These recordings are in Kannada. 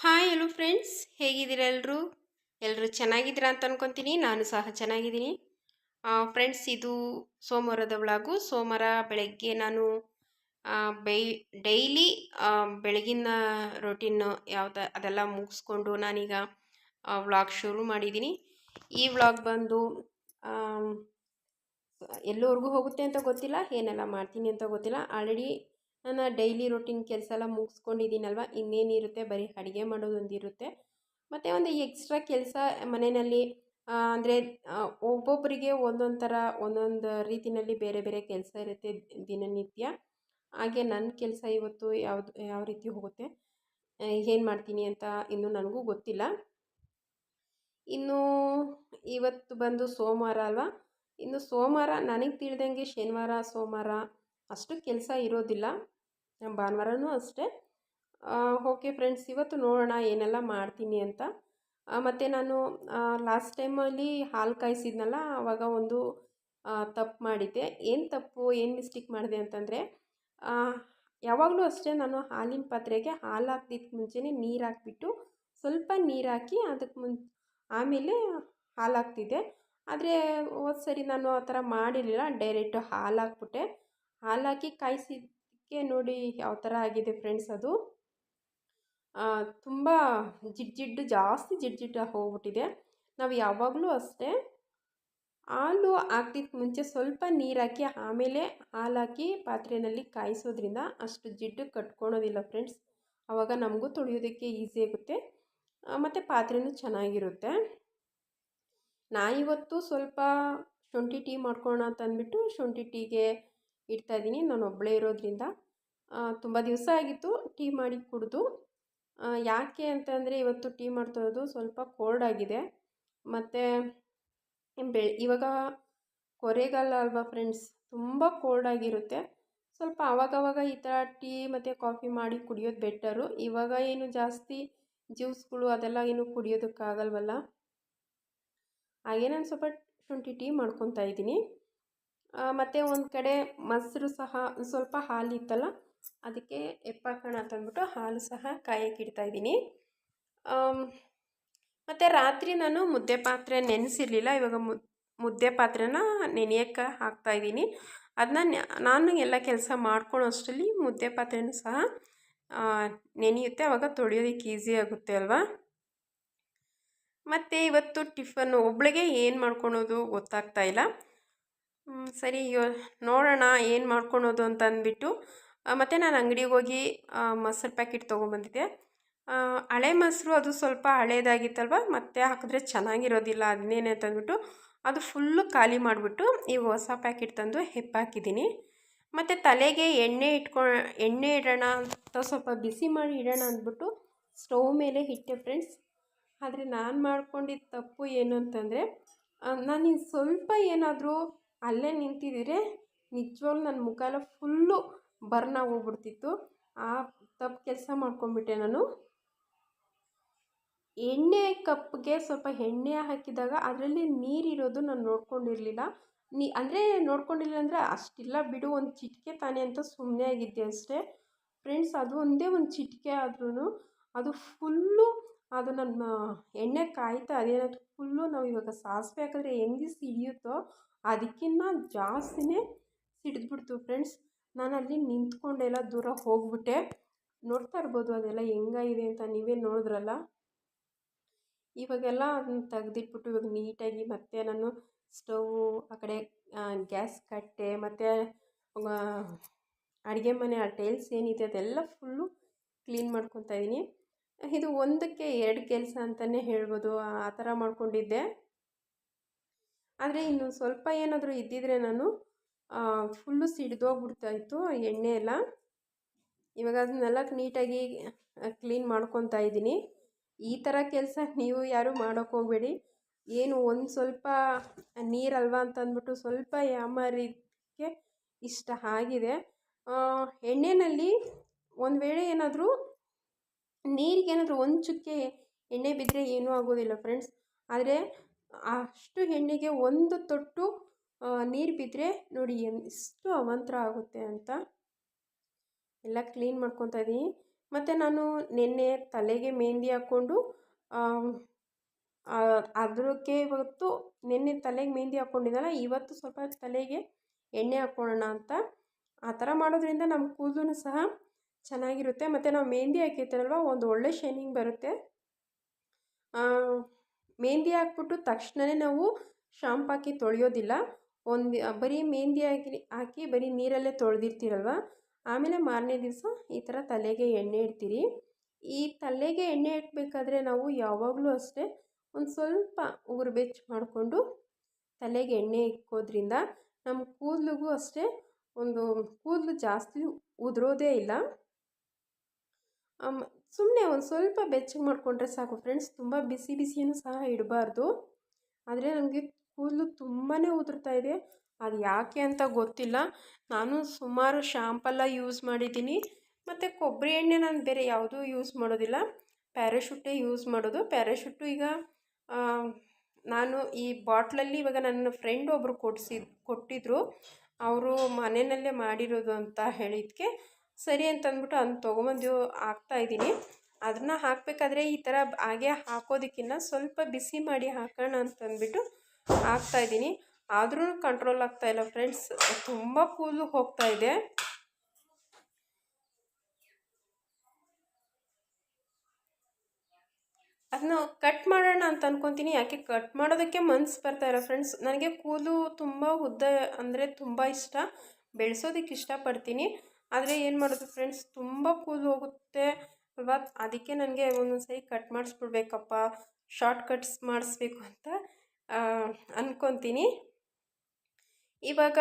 ಹಾಯ್ ಹಲೋ ಫ್ರೆಂಡ್ಸ್, ಹೇಗಿದ್ದೀರಾ ಎಲ್ಲರೂ ಚೆನ್ನಾಗಿದ್ದೀರಾ ಅಂತ ಅನ್ಕೊತೀನಿ. ನಾನು ಸಹ ಚೆನ್ನಾಗಿದ್ದೀನಿ. ಫ್ರೆಂಡ್ಸ್, ಇದು ಸೋಮವಾರದ ವ್ಲಾಗು. ಸೋಮವಾರ ಬೆಳಗ್ಗೆ ನಾನು ಆ, ಬೈ ಡೈಲಿ ಬೆಳಗಿನ ರೊಟೀನ್ ಯಾವ್ದು ಅದೆಲ್ಲ ಮುಗಿಸ್ಕೊಂಡು ನಾನೀಗ ವ್ಲಾಗ್ ಶುರು ಮಾಡಿದ್ದೀನಿ. ಈ ವ್ಲಾಗ್ ಬಂದು ಎಲ್ಲವರೆಗೂ ಹೋಗುತ್ತೆ ಅಂತ ಗೊತ್ತಿಲ್ಲ, ಏನೆಲ್ಲ ಮಾಡ್ತೀನಿ ಅಂತ ಗೊತ್ತಿಲ್ಲ. ಆಲ್ರೆಡಿ ನನ್ನ ಡೈಲಿ ರೊಟೀನ್ ಕೆಲಸ ಎಲ್ಲ ಮುಗಿಸ್ಕೊಂಡಿದ್ದೀನಲ್ವ, ಇನ್ನೇನಿರುತ್ತೆ, ಬರೀ ಅಡುಗೆ ಮಾಡೋದೊಂದಿರುತ್ತೆ. ಮತ್ತು ಒಂದು ಎಕ್ಸ್ಟ್ರಾ ಕೆಲಸ ಮನೆಯಲ್ಲಿ ಅಂದರೆ ಒಬ್ಬೊಬ್ಬರಿಗೆ ಒಂದೊಂದು ಥರ ಒಂದೊಂದು ರೀತಿಯಲ್ಲಿ ಬೇರೆ ಬೇರೆ ಕೆಲಸ ಇರುತ್ತೆ ದಿನನಿತ್ಯ. ಹಾಗೆ ನನ್ನ ಕೆಲಸ ಇವತ್ತು ಯಾವ ರೀತಿ ಹೋಗುತ್ತೆ, ಏನು ಮಾಡ್ತೀನಿ ಅಂತ ಇನ್ನೂ ನನಗೂ ಗೊತ್ತಿಲ್ಲ. ಇನ್ನು ಇವತ್ತು ಬಂದು ಸೋಮವಾರ ಅಲ್ವಾ. ಇನ್ನು ಸೋಮವಾರ ನನಗೆ ತಿಳಿದಂಗೆ ಶನಿವಾರ ಸೋಮವಾರ ಅಷ್ಟು ಕೆಲಸ ಇರೋದಿಲ್ಲ, ಭಾನುವಾರನೂ ಅಷ್ಟೇ. ಓಕೆ ಫ್ರೆಂಡ್ಸ್, ಇವತ್ತು ನೋಡೋಣ ಏನೆಲ್ಲ ಮಾಡ್ತೀನಿ ಅಂತ. ಮತ್ತು ನಾನು ಲಾಸ್ಟ್ ಟೈಮಲ್ಲಿ ಹಾಲು ಕಾಯಿಸಿದ್ನಲ್ಲ, ಆವಾಗ ಒಂದು ತಪ್ಪು ಮಾಡಿದ್ದೆ. ಏನು ತಪ್ಪು, ಏನು ಮಿಸ್ಟೇಕ್ ಮಾಡಿದೆ ಅಂತಂದರೆ, ಯಾವಾಗಲೂ ಅಷ್ಟೇ ನಾನು ಹಾಲಿನ ಪಾತ್ರೆಗೆ ಹಾಲು ಹಾಕ್ದಿದ್ದಕ್ಕೆ ಮುಂಚೆನೇ ನೀರು ಹಾಕ್ಬಿಟ್ಟು ಸ್ವಲ್ಪ ನೀರು ಹಾಕಿ ಅದಕ್ಕೆ ಆಮೇಲೆ ಹಾಲು ಹಾಕ್ತಿದ್ದೆ. ಆದರೆ ಹೋದ ಸರಿ ನಾನು ಆ ಥರ ಮಾಡಿರಲಿಲ್ಲ, ಡೈರೆಕ್ಟು ಹಾಲು ಹಾಕ್ಬಿಟ್ಟೆ. ಹಾಲು ಹಾಕಿ ಕಾಯಿಸಿದ್ದಕ್ಕೆ ನೋಡಿ ಯಾವ ಥರ ಆಗಿದೆ ಫ್ರೆಂಡ್ಸ್. ಅದು ತುಂಬ ಜಾಸ್ತಿ ಜಿಡ್ಡು ಹೋಗ್ಬಿಟ್ಟಿದೆ. ನಾವು ಯಾವಾಗಲೂ ಅಷ್ಟೇ ಹಾಲು ಹಾಕ್ದಿದ್ದಕ್ಕೆ ಮುಂಚೆ ಸ್ವಲ್ಪ ನೀರು ಹಾಕಿ ಆಮೇಲೆ ಹಾಲು ಹಾಕಿ ಪಾತ್ರೆಯಲ್ಲಿ ಕಾಯಿಸೋದ್ರಿಂದ ಅಷ್ಟು ಜಿಡ್ಡು ಕಟ್ಕೊಳೋದಿಲ್ಲ ಫ್ರೆಂಡ್ಸ್. ಆವಾಗ ನಮಗೂ ತೊಳೆಯೋದಕ್ಕೆ ಈಸಿ ಆಗುತ್ತೆ ಮತ್ತು ಪಾತ್ರೆನೂ ಚೆನ್ನಾಗಿರುತ್ತೆ. ನಾನಿವತ್ತು ಸ್ವಲ್ಪ ಶುಂಠಿ ಟೀ ಮಾಡ್ಕೊಳ್ಳೋಣ ಅಂತ ಅಂದ್ಬಿಟ್ಟು ಶುಂಠಿ ಟೀಗೆ ಇಡ್ತಾಯಿದ್ದೀನಿ. ನಾನು ಒಬ್ಬಳೇ ಇರೋದ್ರಿಂದ ತುಂಬ ದಿವಸ ಆಗಿತ್ತು ಟೀ ಮಾಡಿ ಕುಡಿದು. ಯಾಕೆ ಅಂತಂದರೆ ಇವತ್ತು ಟೀ ಮಾಡ್ತಾಯಿರೋದು ಸ್ವಲ್ಪ ಕೋಲ್ಡ್ ಆಗಿದೆ. ಮತ್ತು ಇವಾಗ ಕೊರೆಗಾಲ ಅಲ್ವಾ ಫ್ರೆಂಡ್ಸ್, ತುಂಬ ಕೋಲ್ಡ್ ಆಗಿರುತ್ತೆ. ಸ್ವಲ್ಪ ಆವಾಗವಾಗ ಈ ಥರ ಟೀ ಮತ್ತು ಕಾಫಿ ಮಾಡಿ ಕುಡಿಯೋದು ಬೆಟರು. ಇವಾಗ ಏನು ಜಾಸ್ತಿ ಜ್ಯೂಸ್ಗಳು ಅದೆಲ್ಲ ಏನು ಕುಡಿಯೋದಕ್ಕಾಗಲ್ವಲ್ಲ, ಹಾಗೆ ನಾನು ಸ್ವಲ್ಪ ಶುಂಠಿ ಟೀ ಮಾಡ್ಕೊತಾ ಇದ್ದೀನಿ. ಮತ್ತು ಒಂದು ಕಡೆ ಮೊಸರು ಸಹ ಸ್ವಲ್ಪ ಹಾಲಿತ್ತಲ್ಲ, ಅದಕ್ಕೆ ಎಪ್ಪಾಕೋಣ ಅಂತಂದ್ಬಿಟ್ಟು ಹಾಲು ಸಹ ಕಾಯಕ್ಕೆ ಇಡ್ತಾಯಿದ್ದೀನಿ. ಮತ್ತು ರಾತ್ರಿ ನಾನು ಮುದ್ದೆ ಪಾತ್ರೆ ನೆನೆಸಿರಲಿಲ್ಲ, ಇವಾಗ ಮುದ್ದೆ ಪಾತ್ರೆನ ನೆನೆಯೋಕ್ಕೆ ಹಾಕ್ತಾಯಿದ್ದೀನಿ. ಅದನ್ನ ನಾನು ಎಲ್ಲ ಕೆಲಸ ಮಾಡ್ಕೊಳ್ಳೋ ಅಷ್ಟರಲ್ಲಿ ಮುದ್ದೆ ಪಾತ್ರೆನೂ ಸಹ ನೆನೆಯುತ್ತೆ, ಆವಾಗ ತೊಳೆಯೋದಕ್ಕೆ ಈಸಿ ಆಗುತ್ತೆ ಅಲ್ವಾ. ಮತ್ತು ಇವತ್ತು ಟಿಫನ್ನು ಒಬ್ಳಿಗೆ ಏನು ಮಾಡ್ಕೊಳೋದು ಗೊತ್ತಾಗ್ತಾ ಇಲ್ಲ. ಸರಿ ನೋಡೋಣ ಏನು ಮಾಡ್ಕೊಳೋದು ಅಂತ ಅಂದ್ಬಿಟ್ಟು ಮತ್ತು ನಾನು ಅಂಗಡಿಗೆ ಹೋಗಿ ಮೊಸರು ಪ್ಯಾಕೆಟ್ ತೊಗೊಂಬಂದಿದ್ದೆ. ಹಳೆ ಮೊಸರು ಅದು ಸ್ವಲ್ಪ ಹಳೇದಾಗಿತ್ತಲ್ವ, ಮತ್ತೆ ಹಾಕಿದ್ರೆ ಚೆನ್ನಾಗಿರೋದಿಲ್ಲ, ಅದನ್ನೇನೆ ಅಂತಂದ್ಬಿಟ್ಟು ಅದು ಫುಲ್ಲು ಖಾಲಿ ಮಾಡಿಬಿಟ್ಟು ಈಗ ಹೊಸ ಪ್ಯಾಕೆಟ್ ತಂದು ಹೆಪ್ಪಾಕಿದ್ದೀನಿ. ಮತ್ತು ತಲೆಗೆ ಎಣ್ಣೆ ಇಡೋಣ ಅಂತ ಸ್ವಲ್ಪ ಬಿಸಿ ಮಾಡಿ ಇಡೋಣ ಅಂದ್ಬಿಟ್ಟು ಸ್ಟವ್ ಮೇಲೆ ಇಟ್ಟೆ ಫ್ರೆಂಡ್ಸ್. ಆದರೆ ನಾನು ಮಾಡ್ಕೊಂಡಿದ್ದ ತಪ್ಪು ಏನು ಅಂತಂದರೆ, ನಾನು ಸ್ವಲ್ಪ ಏನಾದರೂ ಅಲ್ಲೇ ನಿಂತಿದ್ದರೆ ನಿಜವಾಗ್ಲೂ ನನ್ನ ಮುಖ ಎಲ್ಲ ಫುಲ್ಲು ಬರ್ನ್ ಆಗೋಗ್ಬಿಡ್ತಿತ್ತು. ಆ ತಪ್ಪು ಕೆಲಸ ಮಾಡ್ಕೊಂಡ್ಬಿಟ್ಟೆ ನಾನು. ಎಣ್ಣೆ ಕಪ್ಗೆ ಸ್ವಲ್ಪ ಎಣ್ಣೆ ಹಾಕಿದಾಗ ಅದರಲ್ಲಿ ನೀರಿರೋದು ನಾನು ನೋಡ್ಕೊಂಡಿರಲಿಲ್ಲ. ಅಂದರೆ ನೋಡ್ಕೊಂಡಿಲ್ಲ ಅಂದರೆ ಅಷ್ಟಿಲ್ಲ ಬಿಡು, ಒಂದು ಚಿಟಿಕೆ ತಾನೇ ಅಂತ ಸುಮ್ಮನೆ ಆಗಿದ್ದೆ ಅಷ್ಟೇ ಫ್ರೆಂಡ್ಸ್. ಅದು ಒಂದೇ ಒಂದು ಚಿಟಿಕೆ ಆದ್ರೂ ಅದು ಫುಲ್ಲು ಅದು ನನ್ನ ಎಣ್ಣೆ ಕಾಯ್ತಾ ಅದೇನಾದ್ರು ಫುಲ್ಲು ನಾವು ಇವಾಗ ಸಾಸಿವೆ ಹಾಕಿದ್ರೆ ಹೆಂಗೆ ಸಿಡಿಯುತ್ತೋ ಅದಕ್ಕಿಂತ ಜಾಸ್ತಿನೇ ಸಿಡಿದ್ಬಿಡ್ತು ಫ್ರೆಂಡ್ಸ್. ನಾನು ಅಲ್ಲಿ ನಿಂತ್ಕೊಂಡೆಲ್ಲ ದೂರ ಹೋಗ್ಬಿಟ್ಟೆ. ನೋಡ್ತಾ ಇರ್ಬೋದು ಅದೆಲ್ಲ ಹೆಂಗಾಗಿದೆ ಅಂತ, ನೀವೇ ನೋಡಿದ್ರಲ್ಲ. ಇವಾಗೆಲ್ಲ ಅದನ್ನ ತೆಗ್ದಿಟ್ಬಿಟ್ಟು ಇವಾಗ ನೀಟಾಗಿ ಮತ್ತೆ ನಾನು ಸ್ಟವ್ವು ಆ ಕಡೆ ಗ್ಯಾಸ್ ಕಟ್ಟೆ ಮತ್ತು ಅಡುಗೆ ಮನೆ ಆ ಟೈಲ್ಸ್ ಏನಿದೆ ಅದೆಲ್ಲ ಫುಲ್ಲು ಕ್ಲೀನ್ ಮಾಡ್ಕೊತಾ ಇದ್ದೀನಿ. ಇದು ಒಂದಕ್ಕೆ ಎರಡು ಕೆಲಸ ಅಂತಲೇ ಹೇಳ್ಬೋದು, ಆ ಥರ ಮಾಡ್ಕೊಂಡಿದ್ದೆ. ಆದರೆ ಇನ್ನು ಸ್ವಲ್ಪ ಏನಾದರೂ ಇದ್ದಿದ್ರೆ ನಾನು ಫುಲ್ಲು ಸಿಡಿದೋಗ್ಬಿಡ್ತಾಯಿತ್ತು ಎಣ್ಣೆ ಎಲ್ಲ. ಇವಾಗ ಅದನ್ನೆಲ್ಲ ನೀಟಾಗಿ ಕ್ಲೀನ್ ಮಾಡ್ಕೊತಾ ಇದ್ದೀನಿ. ಈ ಥರ ಕೆಲಸ ನೀವು ಯಾರೂ ಮಾಡೋಕ್ಕೆ ಹೋಗಬೇಡಿ. ಏನು ಒಂದು ಸ್ವಲ್ಪ ನೀರಲ್ವ ಅಂತ ಅಂದ್ಬಿಟ್ಟು ಸ್ವಲ್ಪ ಯಾಮಾರಿಕೆ ಇಷ್ಟ ಆಗಿದೆ. ಎಣ್ಣೆಯಲ್ಲಿ ಒಂದು ವೇಳೆ ಏನಾದರೂ ನೀರಿಗೇನಾದರೂ ಒಂದು ಚುಕ್ಕೆ ಎಣ್ಣೆ ಬಿದ್ದರೆ ಏನೂ ಆಗೋದಿಲ್ಲ ಫ್ರೆಂಡ್ಸ್. ಆದರೆ ಅಷ್ಟು ಎಣ್ಣೆಗೆ ಒಂದು ತೊಟ್ಟು ನೀರು ಬಿದ್ದರೆ ನೋಡಿ ಎಷ್ಟು ಅವಾಂತರ ಆಗುತ್ತೆ ಅಂತ. ಎಲ್ಲ ಕ್ಲೀನ್ ಮಾಡ್ಕೊತಾ ಇದ್ದೀನಿ. ಮತ್ತು ನಾನು ನಿನ್ನೆ ತಲೆಗೆ ಮೆಹಂದಿ ಹಾಕ್ಕೊಂಡು ಅದಕ್ಕೆ ಇವತ್ತು ನಿನ್ನೆ ತಲೆಗೆ ಮೆಹಂದಿ ಹಾಕ್ಕೊಂಡಿದ್ದಲ್ಲ, ಇವತ್ತು ಸ್ವಲ್ಪ ತಲೆಗೆ ಎಣ್ಣೆ ಹಾಕ್ಕೊಳ್ಳೋಣ ಅಂತ. ಆ ಥರ ಮಾಡೋದ್ರಿಂದ ನಮ್ಮ ಕೂದಲು ಸಹ ಚೆನ್ನಾಗಿರುತ್ತೆ. ಮತ್ತು ನಾವು ಮೆಹಂದಿ ಹಾಕಿರ್ತೀರಲ್ವ, ಒಂದು ಒಳ್ಳೆ ಶೈನಿಂಗ್ ಬರುತ್ತೆ. ಮೆಹಂದಿ ಹಾಕ್ಬಿಟ್ಟು ತಕ್ಷಣವೇ ನಾವು ಶಾಂಪು ಹಾಕಿ ತೊಳೆಯೋದಿಲ್ಲ. ಬರೀ ಮೆಹಂದಿ ಹಾಕಿ ಬರೀ ನೀರಲ್ಲೇ ತೊಳೆದಿರ್ತೀರಲ್ವ, ಆಮೇಲೆ ಮಾರನೇ ದಿವಸ ಈ ಥರ ತಲೆಗೆ ಎಣ್ಣೆ ಇಡ್ತೀರಿ. ಈ ತಲೆಗೆ ಎಣ್ಣೆ ಇಡಬೇಕಾದ್ರೆ ನಾವು ಯಾವಾಗಲೂ ಅಷ್ಟೇ ಒಂದು ಸ್ವಲ್ಪ ಉಗುರು ಬೆಚ್ಚ ಮಾಡಿಕೊಂಡು ತಲೆಗೆ ಎಣ್ಣೆ ಇಕ್ಕೋದ್ರಿಂದ ನಮ್ಮ ಕೂದಲಿಗೂ ಅಷ್ಟೇ ಒಂದು ಕೂದಲು ಜಾಸ್ತಿ ಉದುರೋದೇ ಇಲ್ಲ. ಸುಮ್ಮನೆ ಒಂದು ಸ್ವಲ್ಪ ಬೆಚ್ಚಗೆ ಮಾಡಿಕೊಂಡ್ರೆ ಸಾಕು ಫ್ರೆಂಡ್ಸ್. ತುಂಬ ಬಿಸಿ ಬಿಸಿಯೂ ಸಹ ಇಡಬಾರ್ದು. ಆದರೆ ನನಗೆ ಕೂದಲು ತುಂಬಾ ಉದುರ್ತಾ ಇದೆ. ಅದು ಯಾಕೆ ಅಂತ ಗೊತ್ತಿಲ್ಲ. ನಾನು ಸುಮಾರು ಶಾಂಪೆಲ್ಲ ಯೂಸ್ ಮಾಡಿದ್ದೀನಿ, ಮತ್ತು ಕೊಬ್ಬರಿ ಎಣ್ಣೆ ನಾನು ಬೇರೆ ಯಾವುದೂ ಯೂಸ್ ಮಾಡೋದಿಲ್ಲ, ಪ್ಯಾರಾಶೂಟೇ ಯೂಸ್ ಮಾಡೋದು. ಪ್ಯಾರಾಶೂಟು ಈಗ ನಾನು ಈ ಬಾಟ್ಲಲ್ಲಿ ಇವಾಗ ನನ್ನ ಫ್ರೆಂಡ್ ಒಬ್ಬರು ಕೊಟ್ಟಿದ್ದರು. ಅವರು ಮನೆಯಲ್ಲೇ ಮಾಡಿರೋದು ಅಂತ ಹೇಳಿದ್ದಕ್ಕೆ ಸರಿ ಅಂತಂದ್ಬಿಟ್ಟು ಅದನ್ನ ತೊಗೊಂಬಂದು ಹಾಕ್ತಾಯಿದ್ದೀನಿ. ಅದನ್ನು ಹಾಕಬೇಕಾದ್ರೆ ಈ ಥರ ಹಾಗೆ ಹಾಕೋದಕ್ಕಿಂತ ಸ್ವಲ್ಪ ಬಿಸಿ ಮಾಡಿ ಹಾಕೋಣ ಅಂತಂದ್ಬಿಟ್ಟು ಹಾಕ್ತಾಯಿದ್ದೀನಿ. ಆದ್ರೂ ಕಂಟ್ರೋಲ್ ಆಗ್ತಾಯಿಲ್ಲ ಫ್ರೆಂಡ್ಸ್, ತುಂಬ ಕೂದಲು ಹೋಗ್ತಾಯಿದೆ. ಅದನ್ನು ಕಟ್ ಮಾಡೋಣ ಅಂತ ಅಂದ್ಕೊತೀನಿ. ಯಾಕೆ ಕಟ್ ಮಾಡೋದಕ್ಕೆ ಮನಸ್ಸು ಬರ್ತಾಯಿಲ್ಲ ಫ್ರೆಂಡ್ಸ್. ನನಗೆ ಕೂದಲು ತುಂಬ ಉದ್ದ ಅಂದರೆ ತುಂಬ ಇಷ್ಟ, ಬೆಳೆಸೋದಕ್ಕೆ ಇಷ್ಟಪಡ್ತೀನಿ. ಆದರೆ ಏನು ಮಾಡೋದು ಫ್ರೆಂಡ್ಸ್, ತುಂಬ ಕೂದಲು ಹೋಗುತ್ತೆ ಅಲ್ವಾ. ಅದಕ್ಕೆ ನನಗೆ ಒಂದೊಂದು ಸರಿ ಕಟ್ ಮಾಡಿಸ್ಬಿಡ್ಬೇಕಪ್ಪ, ಶಾರ್ಟ್ ಕಟ್ಸ್ ಮಾಡಿಸ್ಬೇಕು ಅಂತ ಅಂದ್ಕೊತೀನಿ. ಇವಾಗ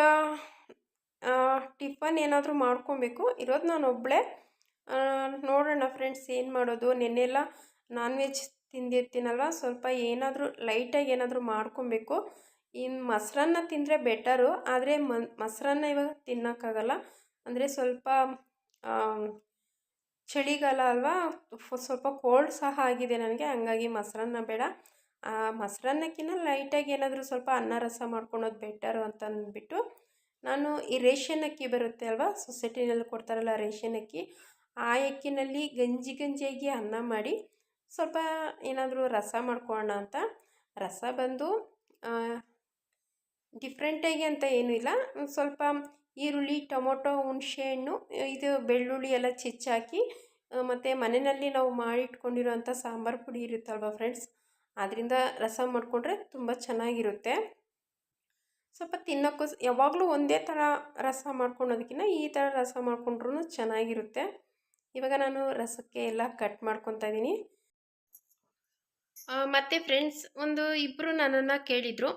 ಟಿಫನ್ ಏನಾದರೂ ಮಾಡ್ಕೊಬೇಕು, ಇರೋದು ನಾನು ಒಬ್ಬಳೇ. ನೋಡೋಣ ಫ್ರೆಂಡ್ಸ್ ಏನು ಮಾಡೋದು. ನೆನ್ನೆಲ್ಲ ನಾನ್ ವೆಜ್ ತಿಂದಿರ್ತೀನಲ್ವ, ಸ್ವಲ್ಪ ಏನಾದರೂ ಲೈಟಾಗಿ ಏನಾದರೂ ಮಾಡ್ಕೊಬೇಕು. ಇನ್ನು ಮೊಸರನ್ನ ತಿಂದರೆ ಬೆಟರು, ಆದರೆ ಮೊಸರನ್ನ ಇವಾಗ ತಿನ್ನೋಕ್ಕಾಗಲ್ಲ. ಅಂದರೆ ಸ್ವಲ್ಪ ಚಳಿಗಾಲ ಅಲ್ವಾ, ಸ್ವಲ್ಪ ಕೋಲ್ಡ್ ಸಹ ಆಗಿದೆ ನನಗೆ, ಹಂಗಾಗಿ ಮೊಸರನ್ನ ಬೇಡ. ಮೊಸರನ್ನಕ್ಕಿಂತ ಲೈಟಾಗಿ ಏನಾದರೂ ಸ್ವಲ್ಪ ಅನ್ನ ರಸ ಮಾಡ್ಕೊಳೋದು ಬೆಟರು ಅಂತ ಅಂದ್ಬಿಟ್ಟು ನಾನು ಈ ರೇಷನ್ ಅಕ್ಕಿ ಬರುತ್ತೆ ಅಲ್ವಾ, ಸೊಸೈಟಿನಲ್ಲಿ ಕೊಡ್ತಾರಲ್ಲ ರೇಷನ್ ಅಕ್ಕಿ, ಆ ಅಕ್ಕಿನಲ್ಲಿ ಗಂಜಿಯಾಗಿ ಅನ್ನ ಮಾಡಿ ಸ್ವಲ್ಪ ಏನಾದರೂ ರಸ ಮಾಡ್ಕೊಳ್ಳೋಣ ಅಂತ. ರಸ ಬಂದು ಡಿಫ್ರೆಂಟಾಗಿ ಅಂತ ಏನೂ ಇಲ್ಲ, ಸ್ವಲ್ಪ ಈರುಳ್ಳಿ, ಟೊಮೊಟೊ, ಹುಣಸೆಹಣ್ಣು, ಇದು ಬೆಳ್ಳುಳ್ಳಿ ಎಲ್ಲ ಹೆಚ್ಚಾಕಿ, ಮತ್ತು ಮನೆಯಲ್ಲಿ ನಾವು ಮಾಡಿಟ್ಕೊಂಡಿರೋಂಥ ಸಾಂಬಾರು ಪುಡಿ ಇರುತ್ತಲ್ವ ಫ್ರೆಂಡ್ಸ್, ಅದರಿಂದ ರಸ ಮಾಡಿಕೊಂಡ್ರೆ ತುಂಬ ಚೆನ್ನಾಗಿರುತ್ತೆ. ಸ್ವಲ್ಪ ತಿನ್ನೋಕ್ಕೂ ಯಾವಾಗಲೂ ಒಂದೇ ಥರ ರಸ ಮಾಡ್ಕೊಳೋದಕ್ಕಿಂತ ಈ ಥರ ರಸ ಮಾಡಿಕೊಂಡ್ರೂ ಚೆನ್ನಾಗಿರುತ್ತೆ. ಇವಾಗ ನಾನು ರಸಕ್ಕೆ ಎಲ್ಲ ಕಟ್ ಮಾಡ್ಕೊತಾ ಇದ್ದೀನಿ. ಮತ್ತು ಫ್ರೆಂಡ್ಸ್, ಇಬ್ಬರು ನನ್ನನ್ನು ಕೇಳಿದರು,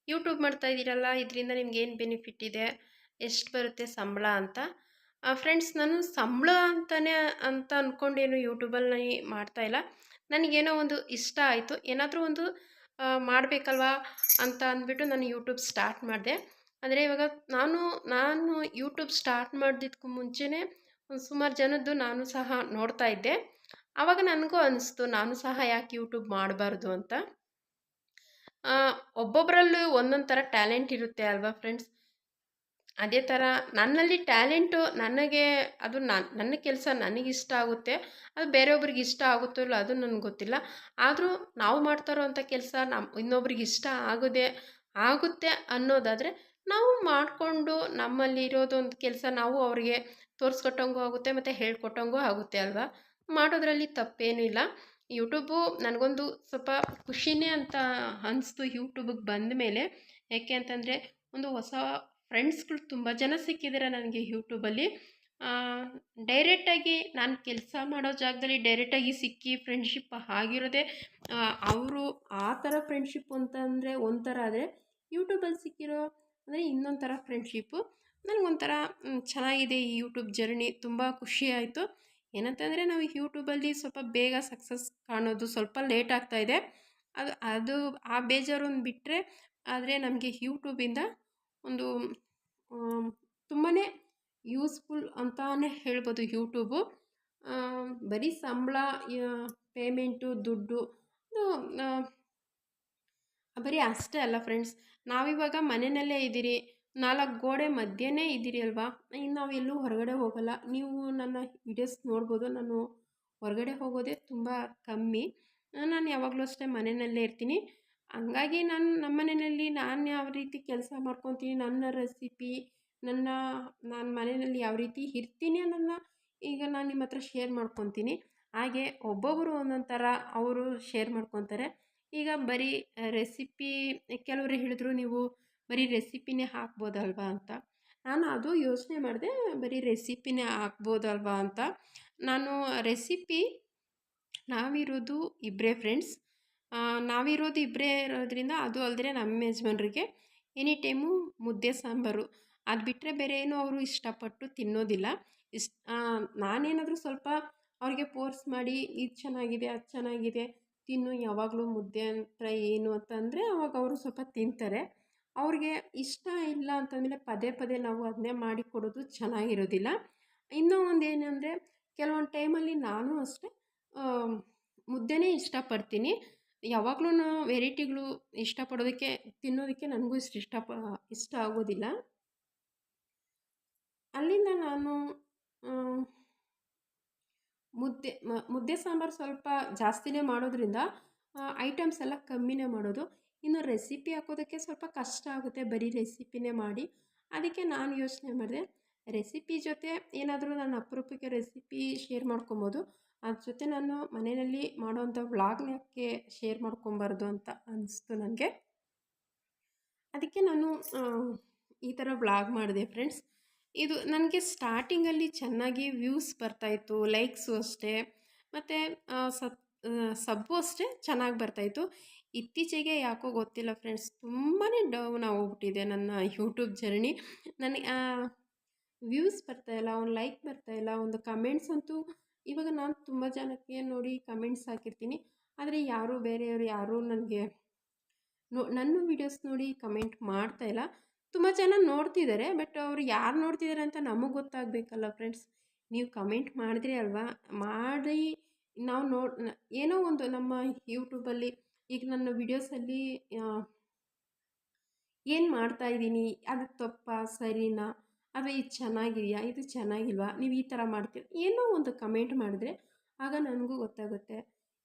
ಯೂಟ್ಯೂಬ್ ಮಾಡ್ತಾ ಇದ್ದೀರಲ್ಲ, ಇದರಿಂದ ನಿಮ್ಗೇನು ಬೆನಿಫಿಟ್ ಇದೆ, ಎಷ್ಟು ಬರುತ್ತೆ ಸಂಬಳ ಅಂತ. ಫ್ರೆಂಡ್ಸ್, ನಾನು ಸಂಬಳ ಅಂತ ಅಂದ್ಕೊಂಡೇನು ಯೂಟ್ಯೂಬಲ್ಲಿ ಮಾಡ್ತಾಯಿಲ್ಲ. ನನಗೇನೋ ಒಂದು ಇಷ್ಟ ಆಯಿತು, ಏನಾದರೂ ಒಂದು ಮಾಡಬೇಕಲ್ವಾ ಅಂತ ಅಂದ್ಬಿಟ್ಟು ನಾನು ಯೂಟ್ಯೂಬ್ ಸ್ಟಾರ್ಟ್ ಮಾಡಿದೆ. ಅಂದರೆ ಇವಾಗ ನಾನು ಯೂಟ್ಯೂಬ್ ಸ್ಟಾರ್ಟ್ ಮಾಡೋದಕ್ಕೂ ಮುಂಚೆನೇ ಸುಮಾರು ಜನದ್ದು ನಾನು ಸಹ ನೋಡ್ತಾ ಇದ್ದೆ. ಆವಾಗ ನನಗೂ ಅನಿಸ್ತು, ನಾನು ಸಹ ಯಾಕೆ ಯೂಟ್ಯೂಬ್ ಮಾಡಬಾರ್ದು ಅಂತ. ಒಬ್ಬೊಬ್ಬರಲ್ಲೂ ಒಂದೊಂದು ಥರ ಟ್ಯಾಲೆಂಟ್ ಇರುತ್ತೆ ಅಲ್ವಾ ಫ್ರೆಂಡ್ಸ್. ಅದೇ ಥರ ನನ್ನಲ್ಲಿ ಟ್ಯಾಲೆಂಟು, ನನಗೆ ಅದು ನನ್ನ ಕೆಲಸ ನನಗಿಷ್ಟ ಆಗುತ್ತೆ, ಅದು ಬೇರೆಯೊಬ್ರಿಗೆ ಇಷ್ಟ ಆಗುತ್ತೋ ಇಲ್ಲ ಅದು ನನಗೆ ಗೊತ್ತಿಲ್ಲ. ಆದರೂ ನಾವು ಮಾಡ್ತಾ ಇರೋವಂಥ ಕೆಲಸ ಇನ್ನೊಬ್ರಿಗೆ ಇಷ್ಟ ಆಗುತ್ತೆ ಅನ್ನೋದಾದರೆ ನಾವು ಮಾಡಿಕೊಂಡು ನಮ್ಮಲ್ಲಿ ಇರೋದೊಂದು ಕೆಲಸ ನಾವು ಅವರಿಗೆ ತೋರಿಸ್ಕೊಟ್ಟಂಗೂ ಆಗುತ್ತೆ ಮತ್ತು ಹೇಳ್ಕೊಟ್ಟಂಗೂ ಆಗುತ್ತೆ ಅಲ್ವಾ. ಮಾಡೋದ್ರಲ್ಲಿ ತಪ್ಪೇನೂ ಇಲ್ಲ. ಯೂಟ್ಯೂಬು ನನಗೊಂದು ಸ್ವಲ್ಪ ಖುಷಿನೇ ಅಂತ ಅನಿಸ್ತು ಯೂಟ್ಯೂಬಿಗೆ ಬಂದ ಮೇಲೆ. ಯಾಕೆ ಅಂತಂದರೆ ಒಂದು ಹೊಸ ಫ್ರೆಂಡ್ಸ್ಗಳು ತುಂಬ ಜನ ಸಿಕ್ಕಿದ್ದಾರೆ ನನಗೆ ಯೂಟ್ಯೂಬಲ್ಲಿ. ಡೈರೆಕ್ಟಾಗಿ ನಾನು ಕೆಲಸ ಮಾಡೋ ಜಾಗದಲ್ಲಿ ಡೈರೆಕ್ಟಾಗಿ ಸಿಕ್ಕಿ ಫ್ರೆಂಡ್ಶಿಪ್ ಆಗಿರೋದೇ ಅವರು ಆ ಥರ ಫ್ರೆಂಡ್ಶಿಪ್ ಅಂತಂದರೆ ಒಂಥರ, ಆದರೆ ಯೂಟ್ಯೂಬಲ್ಲಿ ಸಿಕ್ಕಿರೋ ಅಂದರೆ ಇನ್ನೊಂದು ಥರ ಫ್ರೆಂಡ್ಶಿಪ್ಪು. ನನಗೊಂಥರ ಚೆನ್ನಾಗಿದೆ ಈ ಯೂಟ್ಯೂಬ್ ಜರ್ನಿ, ತುಂಬ ಖುಷಿ ಆಯಿತು. ಏನಂತಂದರೆ ನಾವು ಯೂಟ್ಯೂಬಲ್ಲಿ ಸ್ವಲ್ಪ ಬೇಗ ಸಕ್ಸಸ್ ಕಾಣೋದು ಸ್ವಲ್ಪ ಲೇಟ್ ಆಗ್ತಾಯಿದೆ, ಅದು ಆ ಬೇಜಾರೊಂದು ಬಿಟ್ಟರೆ. ಆದರೆ ನಮಗೆ ಯೂಟ್ಯೂಬಿಂದ ಒಂದು ತುಂಬಾ ಯೂಸ್ಫುಲ್ ಅಂತಾನೆ ಹೇಳ್ಬೋದು ಯೂಟ್ಯೂಬು. ಬರೀ ಸಂಬಳ, ಪೇಮೆಂಟು, ದುಡ್ಡು ಬರೀ ಅಷ್ಟೇ ಅಲ್ಲ ಫ್ರೆಂಡ್ಸ್. ನಾವಿವಾಗ ಮನೆಯಲ್ಲೇ ಇದ್ದೀರಿ, 4 ಗೋಡೆ ಮಧ್ಯೆನೇ ಇದ್ದೀರಿ ಅಲ್ವಾ, ಇನ್ನು ನಾವೆಲ್ಲೂ ಹೊರಗಡೆ ಹೋಗಲ್ಲ. ನೀವು ನನ್ನ ವಿಡಿಯೋಸ್ ನೋಡ್ಬೋದು, ನಾನು ಹೊರಗಡೆ ಹೋಗೋದೇ ತುಂಬ ಕಮ್ಮಿ. ನಾನು ಯಾವಾಗಲೂ ಅಷ್ಟೇ ಮನೆಯಲ್ಲೇ ಇರ್ತೀನಿ. ಹಂಗಾಗಿ ನಮ್ಮ ಮನೆಯಲ್ಲಿ ನಾನು ಯಾವ ರೀತಿ ಕೆಲಸ ಮಾಡ್ಕೊತೀನಿ, ನನ್ನ ರೆಸಿಪಿ, ನಾನು ಮನೆಯಲ್ಲಿ ಯಾವ ರೀತಿ ಇರ್ತೀನಿ ಅನ್ನೋದನ್ನ ಈಗ ನಾನು ನಿಮ್ಮ ಹತ್ರ ಶೇರ್ ಮಾಡ್ಕೊತೀನಿ. ಹಾಗೆ ಒಬ್ಬೊಬ್ಬರು ಒಂದೊಂದು ಥರ ಅವರು ಶೇರ್ ಮಾಡ್ಕೊತಾರೆ. ಈಗ ಬರೀ ರೆಸಿಪಿ ಕೆಲವರು ಹೇಳಿದ್ರು, ನೀವು ಬರೀ ರೆಸಿಪಿನೇ ಹಾಕ್ಬೋದಲ್ವಾ ಅಂತ. ನಾನು ಅದು ಯೋಚನೆ ಮಾಡಿದೆ, ಬರೀ ರೆಸಿಪಿನೇ ಹಾಕ್ಬೋದಲ್ವಾ ಅಂತ. ನಾನು ರೆಸಿಪಿ ನಾವಿರೋದು ಇಬ್ಬರೇ ಫ್ರೆಂಡ್ಸ್. ನಾವಿರೋದು ಇಬ್ಬರೇ ಇರೋದ್ರಿಂದ, ಅದು ಅಲ್ಲದೆ ನಮ್ಮ ಯಜಮಾನ್ರಿಗೆ ಎನಿ ಟೈಮು ಮುದ್ದೆ ಸಾಂಬಾರು, ಅದು ಬಿಟ್ಟರೆ ಬೇರೆ ಏನೂ ಅವರು ಇಷ್ಟಪಟ್ಟು ತಿನ್ನೋದಿಲ್ಲ. ನಾನೇನಾದರೂ ಸ್ವಲ್ಪ ಅವ್ರಿಗೆ ಫೋರ್ಸ್ ಮಾಡಿ ಇದು ಚೆನ್ನಾಗಿದೆ, ಅದು ಚೆನ್ನಾಗಿದೆ, ತಿನ್ನು, ಯಾವಾಗಲೂ ಮುದ್ದೆ ಅಂತ ಏನು ಅಂತಂದರೆ ಅವಾಗ ಅವರು ಸ್ವಲ್ಪ ತಿಂತಾರೆ. ಅವ್ರಿಗೆ ಇಷ್ಟ ಇಲ್ಲ ಅಂತಂದಮೇಲೆ ಪದೇ ಪದೇ ನಾವು ಅದನ್ನೇ ಮಾಡಿ ಕೊಡೋದು ಚೆನ್ನಾಗಿರೋದಿಲ್ಲ. ಇನ್ನೂ ಒಂದು ಏನಂದರೆ, ಕೆಲವೊಂದು ಟೈಮಲ್ಲಿ ನಾನು ಅಷ್ಟೇ ಮುದ್ದೆನೇ ಇಷ್ಟಪಡ್ತೀನಿ. ಯಾವಾಗಲೂ ವೆರೈಟಿಗಳು ಇಷ್ಟಪಡೋದಕ್ಕೆ, ತಿನ್ನೋದಕ್ಕೆ ನನಗೂ ಇಷ್ಟ ಆಗೋದಿಲ್ಲ. ಅಲ್ಲಿಂದ ನಾನು ಮುದ್ದೆ ಸಾಂಬಾರು ಸ್ವಲ್ಪ ಜಾಸ್ತಿನೇ ಮಾಡೋದ್ರಿಂದ ಐಟಮ್ಸ್ ಎಲ್ಲ ಕಮ್ಮಿನೇ ಮಾಡೋದು. ಇನ್ನು ರೆಸಿಪಿ ಹಾಕೋದಕ್ಕೆ ಸ್ವಲ್ಪ ಕಷ್ಟ ಆಗುತ್ತೆ, ಬರೀ ರೆಸಿಪಿನೇ ಮಾಡಿ. ಅದಕ್ಕೆ ನಾನು ಯೋಚನೆ ಮಾಡಿದೆ, ರೆಸಿಪಿ ಜೊತೆ ಏನಾದರೂ ನಾನು ಅಪರೂಪಕ್ಕೆ ರೆಸಿಪಿ ಶೇರ್ ಮಾಡ್ಕೊಬೋದು, ಅದ್ರ ಜೊತೆ ನಾನು ಮನೆಯಲ್ಲಿ ಮಾಡೋವಂಥ ವ್ಲಾಗ್ನ ಯಾಕೆ ಶೇರ್ ಮಾಡ್ಕೊಬಾರ್ದು ಅಂತ ಅನಿಸ್ತು ನನಗೆ. ಅದಕ್ಕೆ ನಾನು ಈ ಥರ ವ್ಲಾಗ್ ಮಾಡಿದೆ ಫ್ರೆಂಡ್ಸ್. ಇದು ನನಗೆ ಸ್ಟಾರ್ಟಿಂಗಲ್ಲಿ ಚೆನ್ನಾಗಿ ವ್ಯೂಸ್ ಬರ್ತಾಯಿತ್ತು, ಲೈಕ್ಸು ಅಷ್ಟೇ, ಮತ್ತು ಸಬ್ಬು ಅಷ್ಟೇ ಚೆನ್ನಾಗಿ ಬರ್ತಾಯಿತ್ತು. ಇತ್ತೀಚೆಗೆ ಯಾಕೋ ಗೊತ್ತಿಲ್ಲ ಫ್ರೆಂಡ್ಸ್, ತುಂಬಾ ಡೌನ್ ಆಗೋಗ್ಬಿಟ್ಟಿದೆ ನನ್ನ ಯೂಟ್ಯೂಬ್ ಜರ್ನಿ. ನನಗೆ ವ್ಯೂಸ್ ಬರ್ತಾಯಿಲ್ಲ, ಒಂದು ಲೈಕ್ ಬರ್ತಾಯಿಲ್ಲ, ಒಂದು ಕಮೆಂಟ್ಸ್ ಅಂತೂ ಇವಾಗ ನಾನು ತುಂಬ ಜನಕ್ಕೆ ನೋಡಿ ಕಮೆಂಟ್ಸ್ ಹಾಕಿರ್ತೀನಿ, ಆದರೆ ಬೇರೆಯವರು ಯಾರೂ ನನಗೆ ನನ್ನ ವೀಡಿಯೋಸ್ ನೋಡಿ ಕಮೆಂಟ್ ಮಾಡ್ತಾಯಿಲ್ಲ. ತುಂಬ ಜನ ನೋಡ್ತಿದ್ದಾರೆ, ಬಟ್ ಅವ್ರು ಯಾರು ನೋಡ್ತಿದ್ದಾರೆ ಅಂತ ನಮಗೆ ಗೊತ್ತಾಗಬೇಕಲ್ಲ ಫ್ರೆಂಡ್ಸ್. ನೀವು ಕಮೆಂಟ್ ಮಾಡಿದ್ರಿ ಅಲ್ವಾ, ಮಾಡಿ ನಾವು ಏನೋ ಒಂದು ನಮ್ಮ ಯೂಟ್ಯೂಬಲ್ಲಿ ಈಗ ನನ್ನ ವೀಡಿಯೋಸಲ್ಲಿ ಏನು ಮಾಡ್ತಾಯಿದ್ದೀನಿ, ಅದು ತಪ್ಪಾ ಸರಿನಾ, ಅಥವಾ ಇದು ಚೆನ್ನಾಗಿದೆಯಾ, ಇದು ಚೆನ್ನಾಗಿಲ್ವಾ, ನೀವು ಈ ಥರ ಮಾಡ್ತೀರಿ, ಏನೋ ಒಂದು ಕಮೆಂಟ್ ಮಾಡಿದ್ರೆ ಆಗ ನನಗೂ ಗೊತ್ತಾಗುತ್ತೆ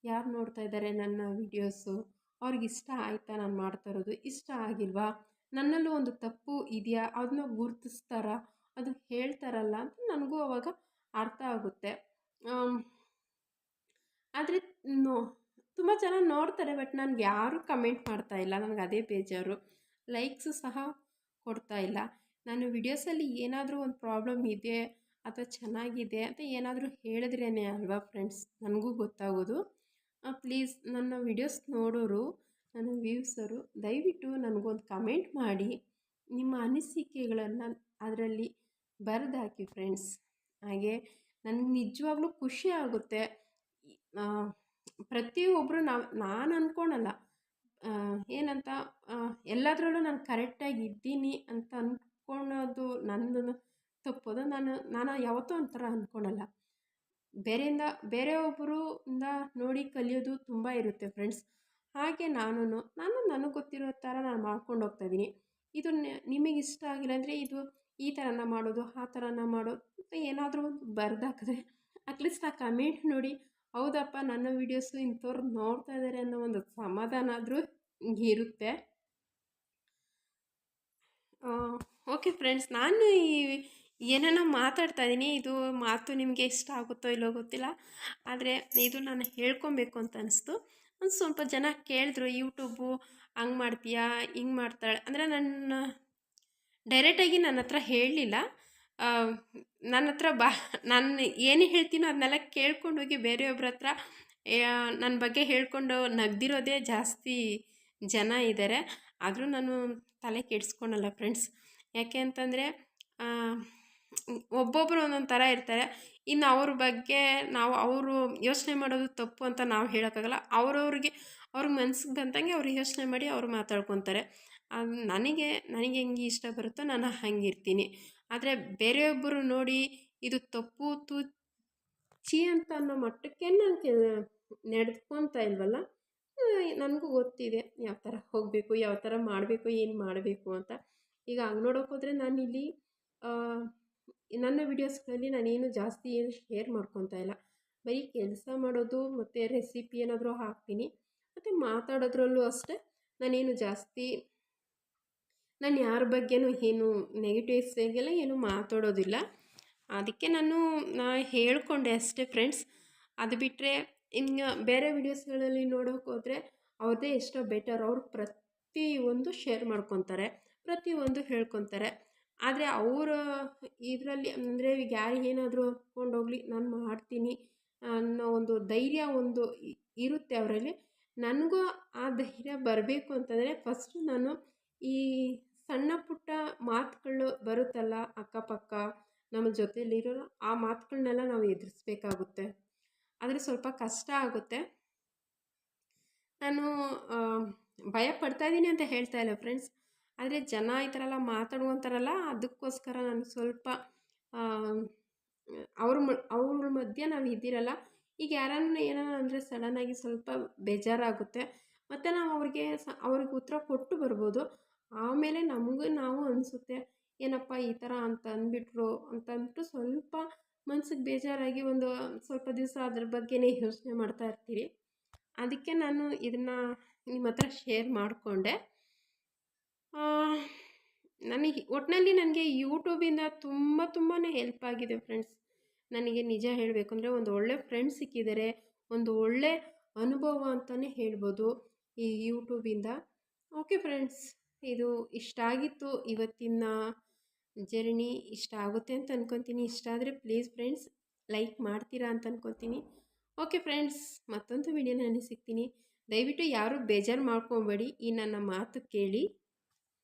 ಯಾರು ನೋಡ್ತಾ ಇದ್ದಾರೆ ನನ್ನ ವೀಡಿಯೋಸು, ಅವ್ರಿಗೆ ಇಷ್ಟ ಆಯಿತಾ ನಾನು ಮಾಡ್ತಾ ಇರೋದು, ಇಷ್ಟ ಆಗಿಲ್ವಾ, ನನ್ನಲ್ಲೂ ಒಂದು ತಪ್ಪು ಇದೆಯಾ, ಅದನ್ನ ಗುರುತಿಸ್ತಾರಾ, ಅದು ಹೇಳ್ತಾರಲ್ಲ ಅಂತ ನನಗೂ ಅವಾಗ ಅರ್ಥ ಆಗುತ್ತೆ. ಆದರೆ ತುಂಬ ಜನ ನೋಡ್ತಾರೆ, ಬಟ್ ನನಗೆ ಯಾರೂ ಕಮೆಂಟ್ ಮಾಡ್ತಾಯಿಲ್ಲ, ನನಗೆ ಅದೇ ಬೇಜಾರು. ಲೈಕ್ಸು ಸಹ ಕೊಡ್ತಾ ಇಲ್ಲ. ನಾನು ವಿಡಿಯೋಸಲ್ಲಿ ಏನಾದರೂ ಒಂದು ಪ್ರಾಬ್ಲಮ್ ಇದೆ ಅಥವಾ ಚೆನ್ನಾಗಿದೆ ಅಂತ ಏನಾದರೂ ಹೇಳಿದ್ರೇ ಅಲ್ವಾ ಫ್ರೆಂಡ್ಸ್ ನನಗೂ ಗೊತ್ತಾಗೋದು. ಪ್ಲೀಸ್ ನನ್ನ ವಿಡಿಯೋಸ್ ನೋಡೋರು, ನನ್ನ ವ್ಯೂಸರು, ದಯವಿಟ್ಟು ನನಗೊಂದು ಕಮೆಂಟ್ ಮಾಡಿ, ನಿಮ್ಮ ಅನಿಸಿಕೆಗಳನ್ನು ಅದರಲ್ಲಿ ಬರೆದಾಕಿ ಫ್ರೆಂಡ್ಸ್. ಹಾಗೆ ನನಗೆ ನಿಜವಾಗ್ಲೂ ಖುಷಿ ಆಗುತ್ತೆ. ಪ್ರತಿಯೊಬ್ಬರು ನಾನು ಅಂದ್ಕೊಳಲ್ಲ, ಏನಂತ ಎಲ್ಲದರಲ್ಲೂ ನಾನು ಕರೆಕ್ಟಾಗಿ ಇದ್ದೀನಿ ಅಂತ ಅಂದ್ಕೊಳೋದು ನಂದು ತಪ್ಪೋದು. ನಾನು ಯಾವತ್ತೂ ಒಂಥರ ಅಂದ್ಕೊಳಲ್ಲ. ಬೇರೆಯೊಬ್ಬರಿಂದ ನೋಡಿ ಕಲಿಯೋದು ತುಂಬ ಇರುತ್ತೆ ಫ್ರೆಂಡ್ಸ್. ಹಾಗೆ ನಾನು ನನಗೆ ಗೊತ್ತಿರೋ ಥರ ನಾನು ಮಾಡ್ಕೊಂಡು ಹೋಗ್ತಾಯಿದ್ದೀನಿ. ಇದು ನಿಮಗೆ ಇಷ್ಟ ಆಗಿಲ್ಲ ಅಂದರೆ, ಇದು ಈ ಥರನ ಮಾಡೋದು, ಆ ಥರನ ಮಾಡೋದು ಅಂತ ಏನಾದರೂ ಒಂದು ಬರೆದಾಕಿದ್ರೆ ಅಟ್ಲೀಸ್ಟ್ ಆ ಕಮೆಂಟ್ ನೋಡಿ, ಹೌದಪ್ಪ ನನ್ನ ವೀಡಿಯೋಸು ಇಂಥವ್ರು ನೋಡ್ತಾ ಇದ್ದಾರೆ ಅನ್ನೋ ಒಂದು ಸಮಾಧಾನ ಆದರೂ ಇರುತ್ತೆ. ಓಕೆ ಫ್ರೆಂಡ್ಸ್, ನಾನು ಏನೇನೋ ಮಾತಾಡ್ತಾ ಇದ್ದೀನಿ, ಇದು ಮಾತು ನಿಮಗೆ ಇಷ್ಟ ಆಗುತ್ತೋ ಇಲ್ಲೋ ಗೊತ್ತಿಲ್ಲ, ಆದರೆ ಇದು ನಾನು ಹೇಳ್ಕೊಬೇಕು ಅಂತ ಅನಿಸ್ತು. ಒಂದು ಸ್ವಲ್ಪ ಜನ ಕೇಳಿದ್ರು, ಯೂಟ್ಯೂಬು ಹಂಗೆ ಮಾಡ್ತೀಯಾ, ಹಿಂಗೆ ಮಾಡ್ತಾಳೆ ಅಂದರೆ, ಡೈರೆಕ್ಟಾಗಿ ನನ್ನ ಹತ್ರ ಹೇಳಲಿಲ್ಲ. ನನ್ನ ಹತ್ರ ನಾನು ಏನು ಹೇಳ್ತೀನೋ ಅದನ್ನೆಲ್ಲ ಕೇಳ್ಕೊಂಡೋಗಿ ಬೇರೆಯೊಬ್ಬರ ಹತ್ರ ನನ್ನ ಬಗ್ಗೆ ಹೇಳ್ಕೊಂಡು ನಗ್ದಿರೋದೇ ಜಾಸ್ತಿ ಜನ ಇದ್ದಾರೆ. ಆದರೂ ನಾನು ತಲೆ ಕೆಡಿಸ್ಕೊಳಲ್ಲ ಫ್ರೆಂಡ್ಸ್. ಯಾಕೆ ಅಂತಂದರೆ, ಒಬ್ಬೊಬ್ಬರು ಒಂದೊಂದು ಥರ ಇರ್ತಾರೆ. ಇನ್ನು ಅವ್ರ ಬಗ್ಗೆ ಅವರು ಯೋಚನೆ ಮಾಡೋದು ತಪ್ಪು ಅಂತ ನಾವು ಹೇಳೋಕ್ಕಾಗಲ್ಲ. ಅವ್ರಿಗೆ ಮನ್ಸಿಗೆ ಬಂದಂಗೆ ಅವ್ರು ಯೋಚನೆ ಮಾಡಿ ಅವ್ರು ಮಾತಾಡ್ಕೊತಾರೆ. ನನಗೆ ಹೆಂಗೆ ಇಷ್ಟ ಬರುತ್ತೋ ನಾನು ಹಂಗಿರ್ತೀನಿ. ಆದರೆ ಬೇರೆಯೊಬ್ಬರು ನೋಡಿ ಇದು ತಪ್ಪು ಛೀ ಅಂತ ಅನ್ನೋ ಮಟ್ಟಕ್ಕೆ ನಾನು ನಡೆದ್ಕೊತಾ ಇಲ್ವಲ್ಲ. ನನಗೂ ಗೊತ್ತಿದೆ ಯಾವ ಥರ ಹೋಗಬೇಕು, ಯಾವ ಥರ ಮಾಡಬೇಕು, ಏನು ಮಾಡಬೇಕು ಅಂತ. ಈಗ ಹಂಗೆ ನೋಡೋಕೆ ಹೋದರೆ ನಾನಿಲ್ಲಿ ನನ್ನ ವೀಡಿಯೋಸ್ಗಳಲ್ಲಿ ನಾನೇನು ಜಾಸ್ತಿ ಏನು ಶೇರ್ ಮಾಡ್ಕೊತಾ ಇಲ್ಲ. ಬರೀ ಕೆಲಸ ಮಾಡೋದು ಮತ್ತು ರೆಸಿಪಿ ಏನಾದರೂ ಹಾಕ್ತೀನಿ. ಮತ್ತು ಮಾತಾಡೋದ್ರಲ್ಲೂ ಅಷ್ಟೇ ನಾನೇನು ಜಾಸ್ತಿ ನಾನು ಯಾರ ಬಗ್ಗೆನೂ ಏನು ನೆಗೆಟಿವ್ಸಾಗೆಲ್ಲ ಏನು ಮಾತಾಡೋದಿಲ್ಲ. ಅದಕ್ಕೆ ನಾ ಹೇಳ್ಕೊಂಡೆ ಅಷ್ಟೇ ಫ್ರೆಂಡ್ಸ್. ಅದು ಬಿಟ್ಟರೆ ಇನ್ನು ಬೇರೆ ವೀಡಿಯೋಸ್ಗಳಲ್ಲಿ ನೋಡೋಕೆ ಹೋದರೆ ಅವ್ರದ್ದೇ ಎಷ್ಟೋ ಬೆಟರ್. ಅವರು ಪ್ರತಿಯೊಂದು ಶೇರ್ ಮಾಡ್ಕೊತಾರೆ, ಪ್ರತಿಯೊಂದು ಹೇಳ್ಕೊತಾರೆ. ಆದರೆ ಅವರ ಇದರಲ್ಲಿ ಅಂದರೆ ಈಗ ಯಾರು ಏನಾದರೂ ಅಂದ್ಕೊಂಡೋಗಲಿ ನಾನು ಮಾಡ್ತೀನಿ ಅನ್ನೋ ಒಂದು ಧೈರ್ಯ ಒಂದು ಇರುತ್ತೆ ಅವರಲ್ಲಿ. ನನಗೂ ಆ ಧೈರ್ಯ ಬರಬೇಕು ಅಂತಂದರೆ ಫಸ್ಟು ನಾನು ಈ ಸಣ್ಣ ಪುಟ್ಟ ಮಾತುಗಳು ಬರುತ್ತಲ್ಲ ಅಕ್ಕಪಕ್ಕ ನಮ್ಮ ಜೊತೆಲಿರೋರು, ಆ ಮಾತುಗಳನ್ನೆಲ್ಲ ನಾವು ಎದುರಿಸ್ಬೇಕಾಗುತ್ತೆ. ಆದರೆ ಸ್ವಲ್ಪ ಕಷ್ಟ ಆಗುತ್ತೆ. ನಾನು ಭಯ ಪಡ್ತಾ ಇದ್ದೀನಿ ಅಂತ ಹೇಳ್ತಾ ಇಲ್ಲ ಫ್ರೆಂಡ್ಸ್. ಆದರೆ ಜನ ಈ ಥರ ಎಲ್ಲ ಮಾತಾಡ್ಕೊತಾರಲ್ಲ, ಅದಕ್ಕೋಸ್ಕರ ನಾನು ಸ್ವಲ್ಪ ಅವ್ರ ಮಧ್ಯೆ ನಾವು ಇದ್ದಿರಲ್ಲ. ಈಗ ಯಾರನ್ನ ಏನಾರ ಅಂದರೆ ಸಡನ್ನಾಗಿ ಸ್ವಲ್ಪ ಬೇಜಾರಾಗುತ್ತೆ. ಮತ್ತು ನಾವು ಅವ್ರಿಗೆ ಉತ್ತರ ಕೊಟ್ಟು ಬರ್ಬೋದು. ಆಮೇಲೆ ನಮಗೂ ನಾವು ಅನಿಸುತ್ತೆ, ಏನಪ್ಪ ಈ ಥರ ಅಂತ ಅಂದ್ಬಿಟ್ರು ಅಂತ ಅಂದ್ಬಿಟ್ಟು ಸ್ವಲ್ಪ ಮನ್ಸಿಗೆ ಬೇಜಾರಾಗಿ ಒಂದು ಸ್ವಲ್ಪ ದಿವಸ ಅದ್ರ ಬಗ್ಗೆನೇ ಯೋಚನೆ ಮಾಡ್ತಾ ಇರ್ತೀವಿ. ಅದಕ್ಕೆ ನಾನು ಇದನ್ನು ನಿಮ್ಮ ಹತ್ರ ಶೇರ್ ಮಾಡಿಕೊಂಡೆ. ಒಟ್ಟಿನಲ್ಲಿ ನನಗೆ ಯೂಟ್ಯೂಬಿಂದ ತುಂಬಾ ಹೆಲ್ಪ್ ಆಗಿದೆ ಫ್ರೆಂಡ್ಸ್. ನನಗೆ ನಿಜ ಹೇಳಬೇಕು ಅಂದರೆ ಒಂದು ಒಳ್ಳೆ ಫ್ರೆಂಡ್ಸ್ ಸಿಕ್ಕಿದ್ದಾರೆ, ಒಂದು ಒಳ್ಳೆ ಅನುಭವ ಅಂತಲೇ ಹೇಳ್ಬೋದು ಈ ಯೂಟ್ಯೂಬಿಂದ. ಓಕೆ ಫ್ರೆಂಡ್ಸ್, ಇದು ಇಷ್ಟ ಆಗಿತ್ತು ಇವತ್ತಿನ ಜರ್ನಿ. ಇಷ್ಟ ಆಗುತ್ತೆ ಅಂತ ಅಂದ್ಕೊತೀನಿ. ಇಷ್ಟ ಆದರೆ ಪ್ಲೀಸ್ ಫ್ರೆಂಡ್ಸ್ ಲೈಕ್ ಮಾಡ್ತೀರಾ ಅಂತ ಅಂದ್ಕೊತೀನಿ. ಓಕೆ ಫ್ರೆಂಡ್ಸ್, ಮತ್ತೊಂದು ವಿಡಿಯೋನಲ್ಲಿ ಸಿಗ್ತೀನಿ. ದಯವಿಟ್ಟು ಯಾರೂ ಬೇಜಾರು ಮಾಡ್ಕೊಬೇಡಿ ಈ ನನ್ನ ಮಾತು ಕೇಳಿ.